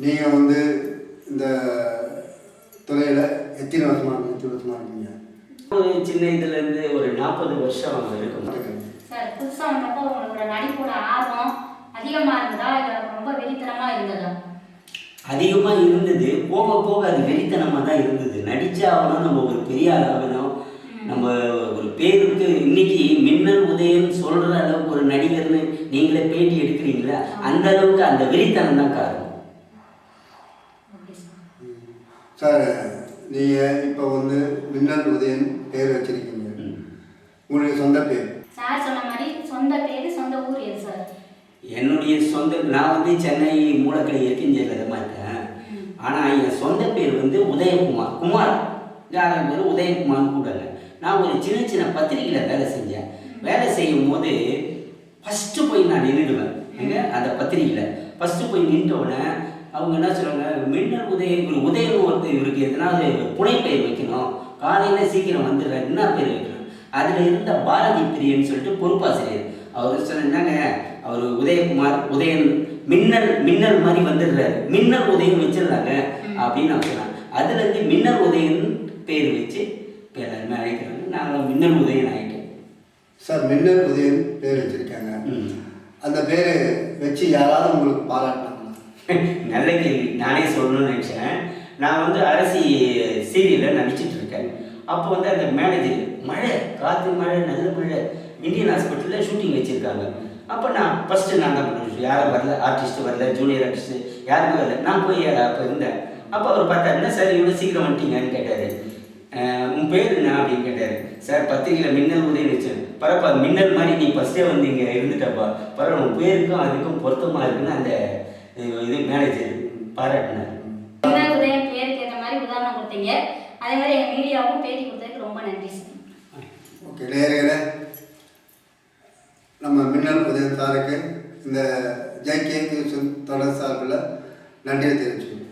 நீங்கள் வந்து இந்த துறையில் எத்தனை வருஷமாக இருக்கீங்க? ஒரு சின்ன இதுலேருந்து ஒரு 40 வருஷம் இருக்கும். சார் புதுசாக வந்தப்போ உங்களோட நடிப்போட ஆர்வம் அதிகமாக இருந்ததா இல்லை ரொம்ப வெறித்தனமாக இருந்ததா? அதிகமாக இருந்தது. போக போக அது வெறித்தனமாக தான் இருந்தது. நடித்தாகணும், நம்ம ஒரு பெரிய ஆளாகணும், நம்ம ஒரு பேருக்கு இன்னைக்கு மின்னல் உதயம் சொல்கிற அளவுக்கு ஒரு நடிகர்னு நீங்களே பேட்டி எடுக்கிறீங்களா, அந்த அளவுக்கு அந்த வெறித்தனம் தான் காரணம். சார் நீங்கள் இப்போ வந்து மின்னல் உதயன் பேர் வச்சிருக்கீங்க, உங்களுடைய சொந்த பேர்? சார் சொன்ன மாதிரி சொந்த பேர் சொந்த ஊர் எது சார்? என்னுடைய சொந்த நான் வந்து சென்னை மூலக்கடை எக்கிஞ்சேரியில் தான் இருக்கேன். ஆனால் என் சொந்த பேர் வந்து உதயகுமார். குமார் யாரும் பேர் உதயகுமார்னு கூடங்க. நான் ஒரு சின்ன சின்ன பத்திரிகையில் வேலை செஞ்சேன். வேலை செய்யும் போது ஃபஸ்ட்டு போய் நான் நின்றுடுவேன். அந்த பத்திரிகையில் ஃபஸ்ட்டு போய் நின்றவுடனே அவங்க என்ன சொல்லுவாங்க, மின்னல் உதயம், இவர் உதயம் ஒருத்தர், இவருக்கு எதனாவது புனைப்பெயர் வைக்கணும், காலையில் சீக்கிரம் வந்துடுற என்ன பேர் வைக்கணும். அதில் இருந்த பாரதி பிரியன்னு சொல்லிட்டு பொறுப்பாசிரியர் அவர் சொன்னாங்க, அவர் உதயகுமார் உதயன் மின்னல் மின்னல் மாதிரி வந்துடுறாரு, மின்னல் உதயம் வச்சிடுறாங்க அப்படின்னு நான் சொன்னேன். அதுலேருந்து மின்னல் உதயன் பேர் வச்சு இப்போ எல்லாருமே அழைக்கிறாங்க. நாங்கள் மின்னல் உதயன் ஆகிட்டேன். சார் மின்னல் உதயன் பேர் வச்சுருக்காங்க, அந்த பேரை வச்சு யாராவது உங்களுக்கு பாராட்டினாங்க? நல்ல கேள்வி. நானே சொல்லணும்னு நினச்சேன். நான் வந்து அரசி சீரியலில் நடிச்சிட்டு இருக்கேன். அப்போ வந்து அந்த மேனேஜர் மழை, காற்று மழை, நல்ல மழை, இந்தியன் ஹாஸ்பிட்டலில் ஷூட்டிங் வச்சுருக்காங்க. அப்போ நான் ஃபஸ்ட்டு நான் தான் பண்ணுறேன், யாரும் வரல, ஆர்டிஸ்ட்டு வரல, ஜூனியர் ஆர்டிஸ்ட்டு யாருமே வரல. நான் போய் அப்போ இருந்தேன். அப்போ அவர் பார்த்தாருன்னா, சார் இவ்வளோ சீக்கிரம் வந்துட்டீங்கன்னு கேட்டார். உன் பேர் என்ன அப்படின்னு கேட்டார். சார் பத்திரிகையில் மின்னல் உதயம் வச்சேன். பரப்பா மின்னல் மாதிரி நீ ஃபஸ்ட்டே வந்து இங்கே இருந்துட்டப்பா, பரவாயில்ல, உன் பேருக்கும் அதுக்கும் பொருத்தமாக இருக்குன்னு அந்த இது மேனேஜர் பாராட்டினார். மின்னல் உதயம் பேருக்கு ஏற்ற மாதிரி உதாரணம் கொடுத்தீங்க. அதே மாதிரி எங்கள் மீடியாவுக்கும் பேட்டி கொடுத்ததுக்கு ரொம்ப நன்றி சார். ஓகே, நேரங்களே நம்ம மின்னல் உதயம் சாருக்கு இந்த ஜேகே நியூஸ் தொடர் சார்பில் நன்றியை தெரிவிச்சுக்கோங்க.